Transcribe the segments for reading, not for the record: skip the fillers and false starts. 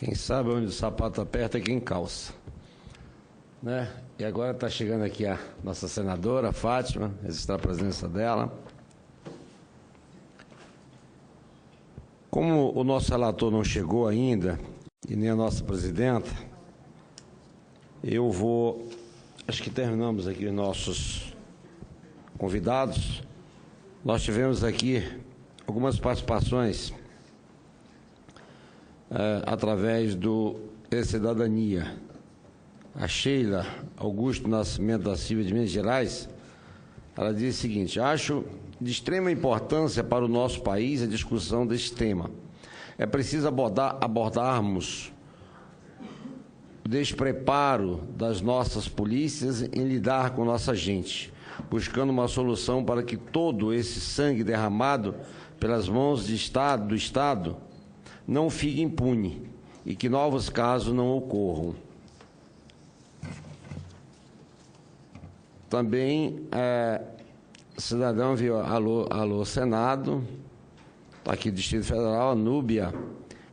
Quem sabe onde o sapato aperta é quem calça. Né? E agora está chegando aqui a nossa senadora, Fátima, registrar a presença dela. Como o nosso relator não chegou ainda, e nem a nossa presidenta, eu vou... Acho que terminamos aqui os nossos convidados. Nós tivemos aqui algumas participações através do E-Cidadania. A Sheila Augusto Nascimento da Silva, de Minas Gerais, ela diz o seguinte: acho de extrema importância para o nosso país a discussão deste tema. É preciso abordarmos o despreparo das nossas polícias em lidar com nossa gente, buscando uma solução para que todo esse sangue derramado pelas mãos do Estado não fique impune e que novos casos não ocorram. Também, cidadão viu, alô Senado, está aqui do Distrito Federal, a Núbia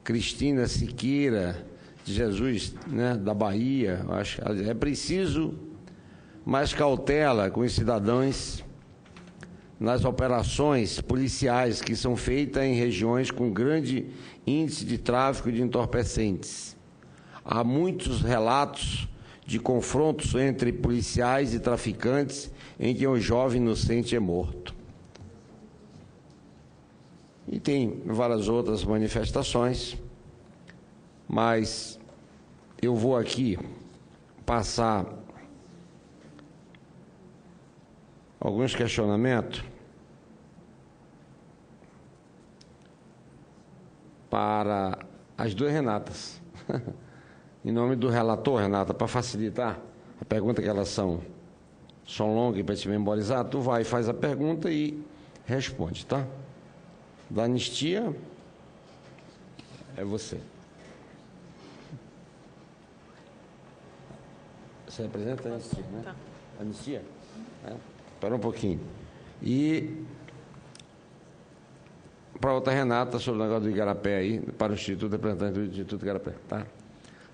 Cristina Siqueira de Jesus, né, da Bahia. Eu acho que é preciso mais cautela com os cidadãos nas operações policiais que são feitas em regiões com grande índice de tráfico de entorpecentes. Há muitos relatos de confrontos entre policiais e traficantes em que um jovem inocente é morto. E tem várias outras manifestações, mas eu vou aqui passar alguns questionamentos para as duas Renatas. Em nome do relator, Renata, para facilitar a pergunta, que elas são longas e para te memorizar, tu vai, faz a pergunta e responde, tá? Da anistia, é você. Você representa a anistia, né? Tá. Anistia? Espera um pouquinho. E para outra Renata, sobre o negócio do Igarapé aí, para o Instituto, representante do Instituto Igarapé, tá?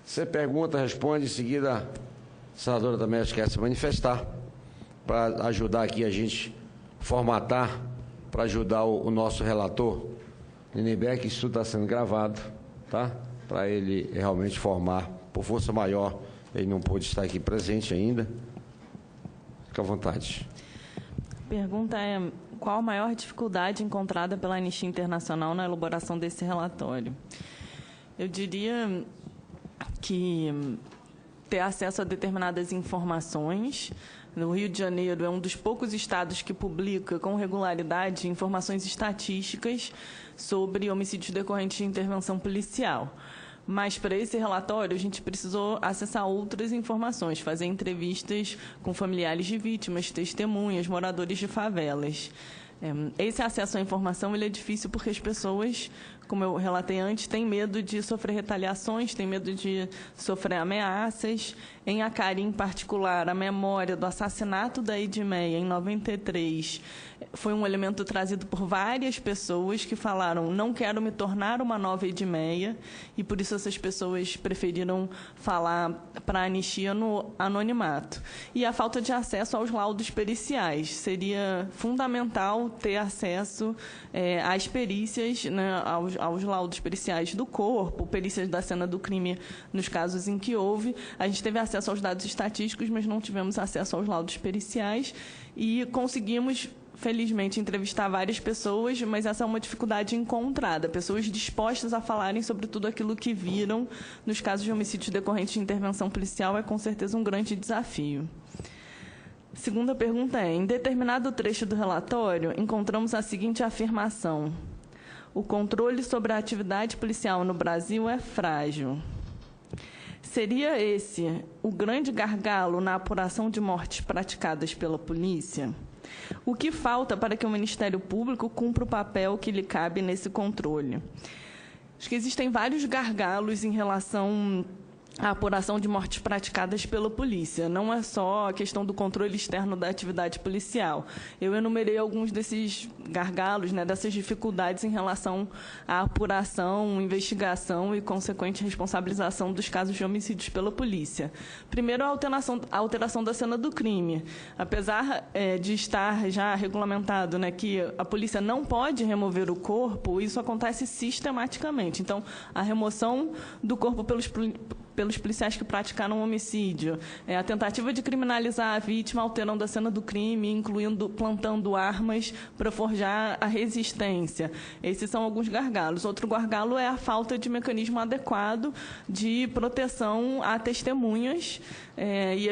Você pergunta, responde, em seguida a senadora também esquece de se manifestar, para ajudar aqui a gente formatar, para ajudar o nosso relator, Lindenberg, que isso tudo está sendo gravado, tá? Para ele realmente formar, por força maior, ele não pôde estar aqui presente ainda. Fica à vontade. A pergunta é: qual a maior dificuldade encontrada pela Anistia Internacional na elaboração desse relatório? Eu diria que ter acesso a determinadas informações. No Rio de Janeiro é um dos poucos estados que publica com regularidade informações estatísticas sobre homicídios decorrentes de intervenção policial. Mas, para esse relatório, a gente precisou acessar outras informações, fazer entrevistas com familiares de vítimas, testemunhas, moradores de favelas. Esse acesso à informação ele é difícil porque as pessoas, como eu relatei antes, têm medo de sofrer retaliações, têm medo de sofrer ameaças. Em Acari, em particular, a memória do assassinato da Edmeia, em 93, foi um elemento trazido por várias pessoas que falaram: não quero me tornar uma nova Edmeia, e por isso essas pessoas preferiram falar para a anistia no anonimato. E a falta de acesso aos laudos periciais. Seria fundamental ter acesso às perícias, né, aos laudos periciais do corpo, perícias da cena do crime nos casos em que houve. A gente teve acesso aos dados estatísticos, mas não tivemos acesso aos laudos periciais, e conseguimos, felizmente, entrevistar várias pessoas, mas essa é uma dificuldade encontrada. Pessoas dispostas a falarem sobre tudo aquilo que viram nos casos de homicídios decorrentes de intervenção policial é, com certeza, um grande desafio. Segunda pergunta é: em determinado trecho do relatório, encontramos a seguinte afirmação: o controle sobre a atividade policial no Brasil é frágil. Seria esse o grande gargalo na apuração de mortes praticadas pela polícia? O que falta para que o Ministério Público cumpra o papel que lhe cabe nesse controle? Acho que existem vários gargalos em relação a apuração de mortes praticadas pela polícia. Não é só a questão do controle externo da atividade policial. Eu enumerei alguns desses gargalos, né, dessas dificuldades em relação à apuração, investigação e consequente responsabilização dos casos de homicídios pela polícia. Primeiro, a alteração da cena do crime. Apesar de estar já regulamentado, né, que a polícia não pode remover o corpo, isso acontece sistematicamente. Então, a remoção do corpo pelos policiais que praticaram o homicídio, a tentativa de criminalizar a vítima alterando a cena do crime, plantando armas para forjar a resistência. Esses são alguns gargalos. Outro gargalo é a falta de mecanismo adequado de proteção a testemunhas e,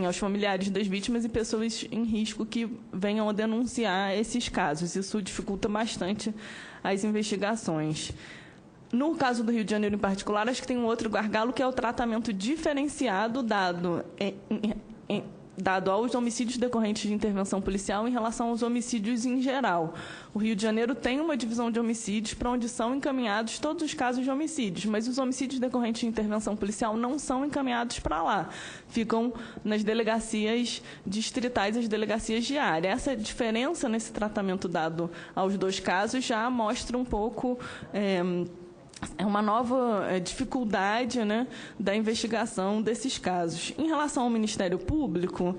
aos familiares das vítimas e pessoas em risco que venham a denunciar esses casos. Isso dificulta bastante as investigações. No caso do Rio de Janeiro, em particular, acho que tem um outro gargalo, que é o tratamento diferenciado dado aos homicídios decorrentes de intervenção policial em relação aos homicídios em geral. O Rio de Janeiro tem uma divisão de homicídios para onde são encaminhados todos os casos de homicídios, mas os homicídios decorrentes de intervenção policial não são encaminhados para lá. Ficam nas delegacias distritais e as delegacias de área. Essa diferença nesse tratamento dado aos dois casos já mostra um pouco... É uma nova dificuldade, né, da investigação desses casos. Em relação ao Ministério Público,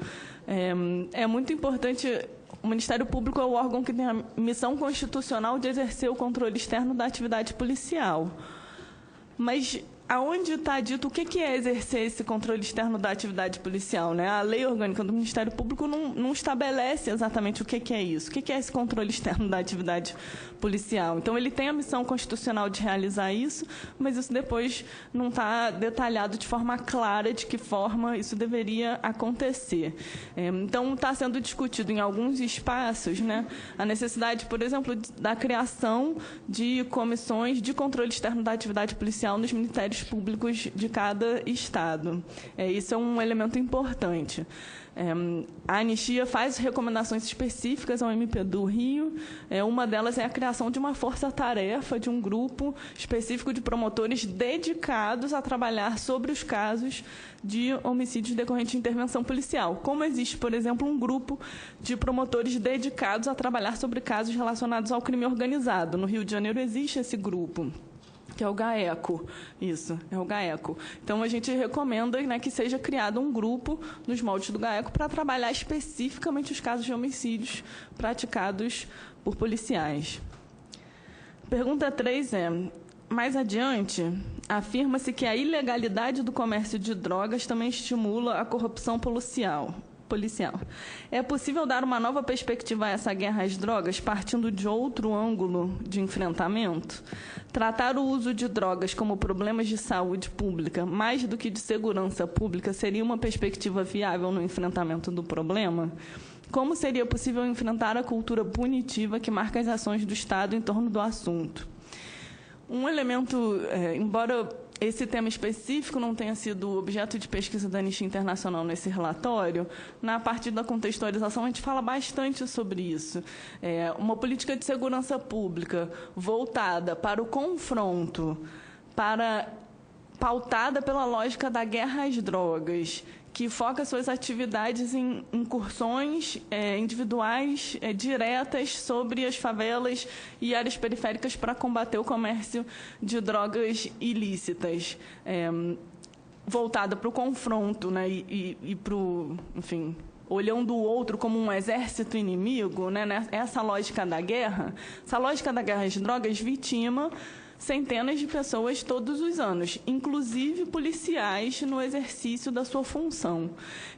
é muito importante... O Ministério Público é o órgão que tem a missão constitucional de exercer o controle externo da atividade policial. Mas aonde está dito o que é exercer esse controle externo da atividade policial, né? A lei orgânica do Ministério Público não estabelece exatamente o que é isso. O que é esse controle externo da atividade policial? Então, ele tem a missão constitucional de realizar isso, mas isso depois não está detalhado de forma clara de que forma isso deveria acontecer. Então, está sendo discutido em alguns espaços, né, a necessidade, por exemplo, da criação de comissões de controle externo da atividade policial nos ministérios públicos de cada estado. Isso é um elemento importante. A Anistia faz recomendações específicas ao MP do Rio. Uma delas é a criação de uma força-tarefa, de um grupo específico de promotores dedicados a trabalhar sobre os casos de homicídios decorrentes de intervenção policial. Como existe, por exemplo, um grupo de promotores dedicados a trabalhar sobre casos relacionados ao crime organizado. No Rio de Janeiro existe esse grupo, que é o GAECO. Isso, é o GAECO. Então, a gente recomenda, né, que seja criado um grupo nos moldes do GAECO para trabalhar especificamente os casos de homicídios praticados por policiais. Pergunta 3 é: mais adiante, afirma-se que a ilegalidade do comércio de drogas também estimula a corrupção policial. É possível dar uma nova perspectiva a essa guerra às drogas, partindo de outro ângulo de enfrentamento? Tratar o uso de drogas como problemas de saúde pública, mais do que de segurança pública, seria uma perspectiva viável no enfrentamento do problema? Como seria possível enfrentar a cultura punitiva que marca as ações do Estado em torno do assunto? Um elemento, embora esse tema específico não tenha sido objeto de pesquisa da Anistia Internacional nesse relatório, na parte da contextualização a gente fala bastante sobre isso. Uma política de segurança pública voltada para o confronto, pautada pela lógica da guerra às drogas, que foca suas atividades em incursões individuais diretas sobre as favelas e áreas periféricas para combater o comércio de drogas ilícitas, voltada para o confronto, né, e para o, enfim, olhando o outro como um exército inimigo, né, essa lógica da guerra. Essa lógica da guerra às drogas vitima centenas de pessoas todos os anos, inclusive policiais no exercício da sua função.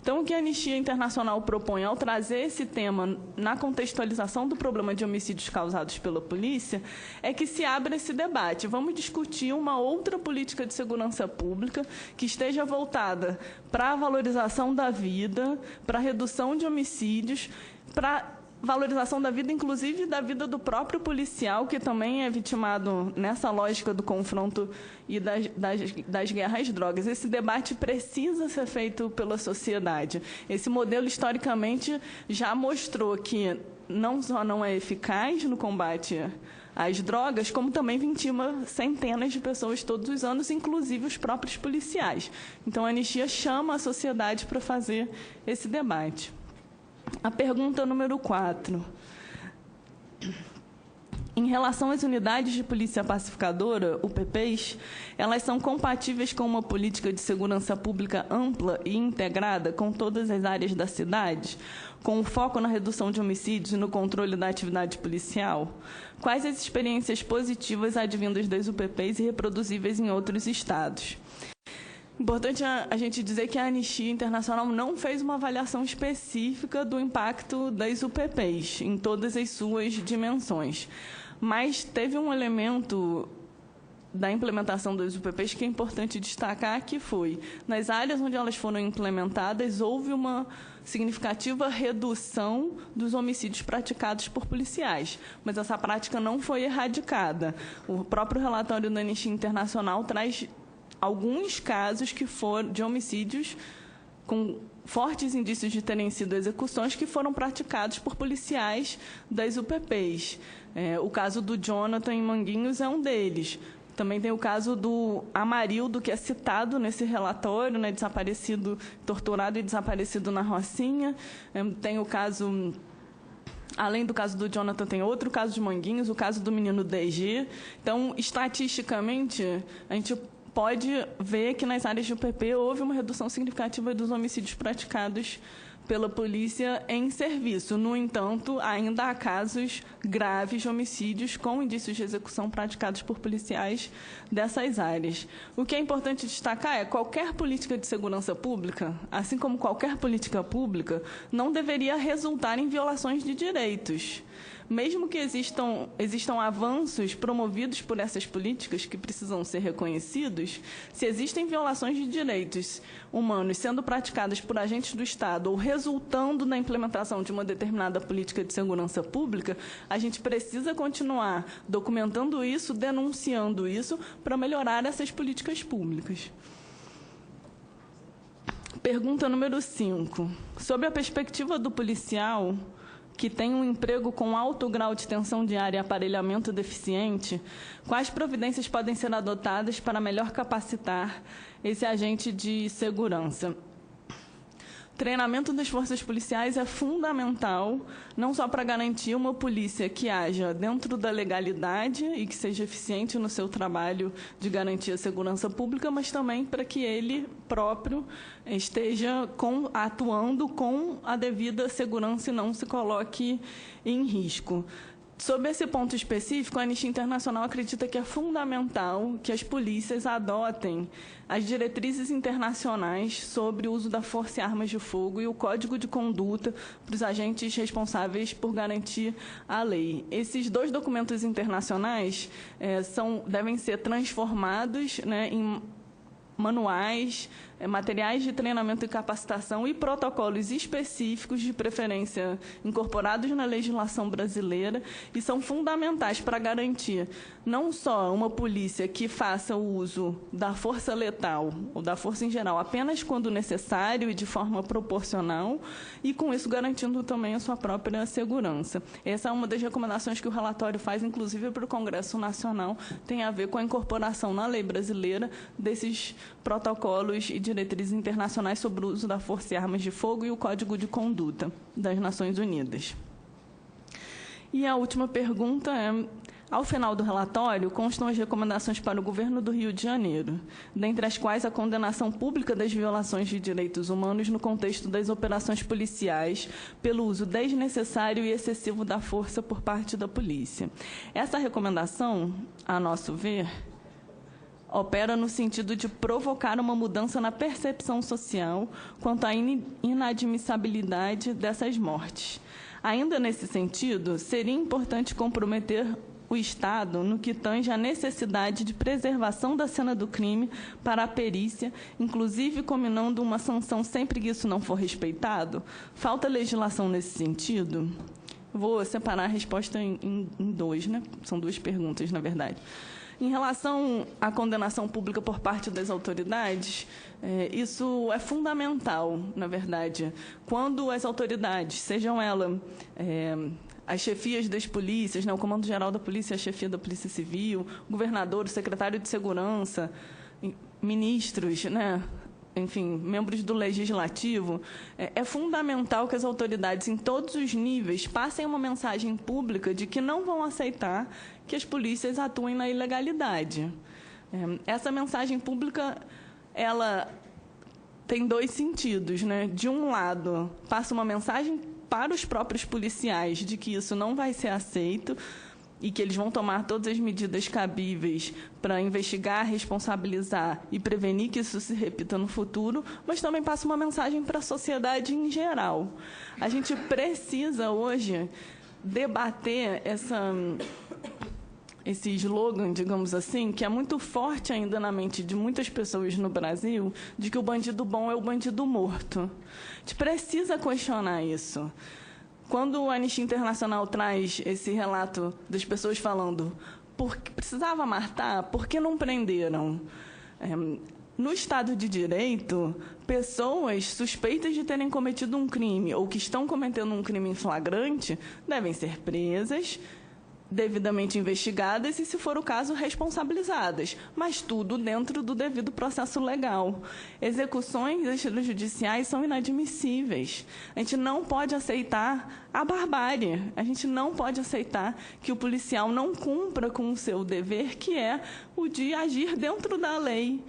Então, o que a Anistia Internacional propõe ao trazer esse tema na contextualização do problema de homicídios causados pela polícia é que se abra esse debate. Vamos discutir uma outra política de segurança pública que esteja voltada para a valorização da vida, para a redução de homicídios, para valorização da vida, inclusive da vida do próprio policial, que também é vitimado nessa lógica do confronto e das guerras às drogas. Esse debate precisa ser feito pela sociedade. Esse modelo, historicamente, já mostrou que não só não é eficaz no combate às drogas, como também vitima centenas de pessoas todos os anos, inclusive os próprios policiais. Então, a anistia chama a sociedade para fazer esse debate. A pergunta número 4. Em relação às unidades de polícia pacificadora, UPPs, elas são compatíveis com uma política de segurança pública ampla e integrada com todas as áreas da cidade, com foco na redução de homicídios e no controle da atividade policial? Quais as experiências positivas advindas das UPPs e reproduzíveis em outros estados? Importante a gente dizer que a Anistia Internacional não fez uma avaliação específica do impacto das UPPs em todas as suas dimensões, mas teve um elemento da implementação das UPPs que é importante destacar, que foi, nas áreas onde elas foram implementadas, houve uma significativa redução dos homicídios praticados por policiais, mas essa prática não foi erradicada. O próprio relatório da Anistia Internacional traz alguns casos que foram de homicídios com fortes indícios de terem sido execuções que foram praticados por policiais das UPPs. O caso do Jonathan em Manguinhos é um deles. Também tem o caso do Amarildo, que é citado nesse relatório, né, desaparecido, torturado e desaparecido na Rocinha. Tem o caso... Além do caso do Jonathan, tem outro caso de Manguinhos, o caso do menino DG. Então, estatisticamente, a gente pode ver que nas áreas de UPP houve uma redução significativa dos homicídios praticados pela polícia em serviço. No entanto, ainda há casos graves de homicídios com indícios de execução praticados por policiais dessas áreas. O que é importante destacar é que qualquer política de segurança pública, assim como qualquer política pública, não deveria resultar em violações de direitos. Mesmo que existam avanços promovidos por essas políticas que precisam ser reconhecidos, se existem violações de direitos humanos sendo praticadas por agentes do Estado ou resultando na implementação de uma determinada política de segurança pública, a gente precisa continuar documentando isso, denunciando isso, para melhorar essas políticas públicas. Pergunta número 5. Sob a perspectiva do policial que tem um emprego com alto grau de tensão diária e aparelhamento deficiente, quais providências podem ser adotadas para melhor capacitar esse agente de segurança? Treinamento das forças policiais é fundamental, não só para garantir uma polícia que haja dentro da legalidade e que seja eficiente no seu trabalho de garantir a segurança pública, mas também para que ele próprio esteja atuando com a devida segurança e não se coloque em risco. Sob esse ponto específico, a Anistia Internacional acredita que é fundamental que as polícias adotem as diretrizes internacionais sobre o uso da força e armas de fogo e o código de conduta para os agentes responsáveis por garantir a lei. Esses dois documentos internacionais devem ser transformados, né, em manuais, materiais de treinamento e capacitação e protocolos específicos, de preferência incorporados na legislação brasileira, e são fundamentais para garantir não só uma polícia que faça o uso da força letal, ou da força em geral, apenas quando necessário e de forma proporcional, e com isso garantindo também a sua própria segurança. Essa é uma das recomendações que o relatório faz, inclusive para o Congresso Nacional, tem a ver com a incorporação na lei brasileira desses protocolos e diretrizes internacionais sobre o uso da força e armas de fogo e o Código de Conduta das Nações Unidas. E a última pergunta é: ao final do relatório, constam as recomendações para o Governo do Rio de Janeiro, dentre as quais a condenação pública das violações de direitos humanos no contexto das operações policiais pelo uso desnecessário e excessivo da força por parte da polícia. Essa recomendação, a nosso ver, opera no sentido de provocar uma mudança na percepção social quanto à inadmissibilidade dessas mortes. Ainda nesse sentido, seria importante comprometer o Estado no que tange à necessidade de preservação da cena do crime para a perícia, inclusive combinando uma sanção sempre que isso não for respeitado? Falta legislação nesse sentido? Vou separar a resposta em dois, né? São duas perguntas, na verdade. Em relação à condenação pública por parte das autoridades, isso é fundamental, na verdade. Quando as autoridades, sejam elas as chefias das polícias, né, o Comando-Geral da Polícia, a chefia da Polícia Civil, o governador, o secretário de Segurança, ministros, né, enfim, membros do Legislativo, é fundamental que as autoridades, em todos os níveis, passem uma mensagem pública de que não vão aceitar que as polícias atuem na ilegalidade. Essa mensagem pública, ela tem dois sentidos, né? De um lado, passa uma mensagem para os próprios policiais de que isso não vai ser aceito e que eles vão tomar todas as medidas cabíveis para investigar, responsabilizar e prevenir que isso se repita no futuro, mas também passa uma mensagem para a sociedade em geral. A gente precisa, hoje, debater esse slogan, digamos assim, que é muito forte ainda na mente de muitas pessoas no Brasil, de que o bandido bom é o bandido morto. A gente precisa questionar isso. Quando o Anistia Internacional traz esse relato das pessoas falando porque precisava matar, por que não prenderam? No Estado de Direito, pessoas suspeitas de terem cometido um crime ou que estão cometendo um crime em flagrante devem ser presas, devidamente investigadas e, se for o caso, responsabilizadas, mas tudo dentro do devido processo legal. Execuções extrajudiciais são inadmissíveis. A gente não pode aceitar a barbárie. A gente não pode aceitar que o policial não cumpra com o seu dever, que é o de agir dentro da lei.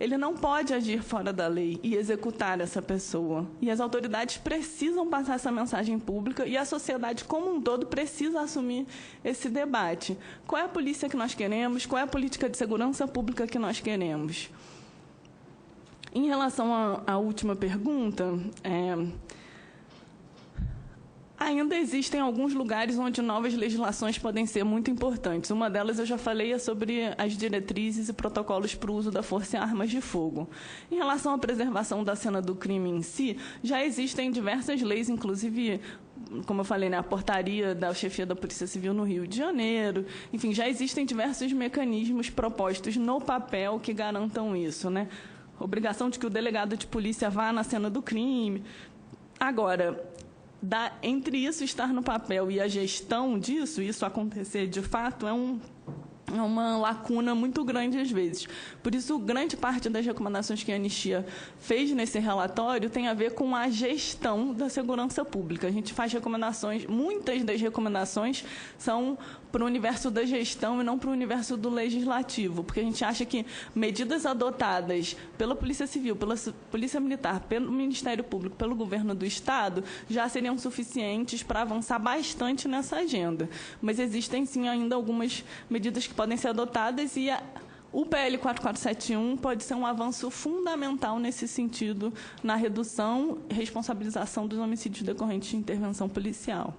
Ele não pode agir fora da lei e executar essa pessoa. E as autoridades precisam passar essa mensagem pública e a sociedade como um todo precisa assumir esse debate. Qual é a polícia que nós queremos? Qual é a política de segurança pública que nós queremos? Em relação à última pergunta, ainda existem alguns lugares onde novas legislações podem ser muito importantes. Uma delas, eu já falei, é sobre as diretrizes e protocolos para o uso da força e armas de fogo. Em relação à preservação da cena do crime em si, já existem diversas leis, inclusive, como eu falei, né, a portaria da chefia da Polícia Civil no Rio de Janeiro. Enfim, já existem diversos mecanismos propostos no papel que garantam isso, né? Obrigação de que o delegado de polícia vá na cena do crime. Agora, entre isso estar no papel e a gestão disso, isso acontecer de fato, é uma lacuna muito grande às vezes. Por isso, grande parte das recomendações que a Anistia fez nesse relatório tem a ver com a gestão da segurança pública. A gente faz recomendações, muitas das recomendações são para o universo da gestão e não para o universo do legislativo, porque a gente acha que medidas adotadas pela Polícia Civil, pela Polícia Militar, pelo Ministério Público, pelo governo do Estado, já seriam suficientes para avançar bastante nessa agenda. Mas existem, sim, ainda algumas medidas que podem ser adotadas e o PL 4471 pode ser um avanço fundamental nesse sentido, na redução e responsabilização dos homicídios decorrentes de intervenção policial.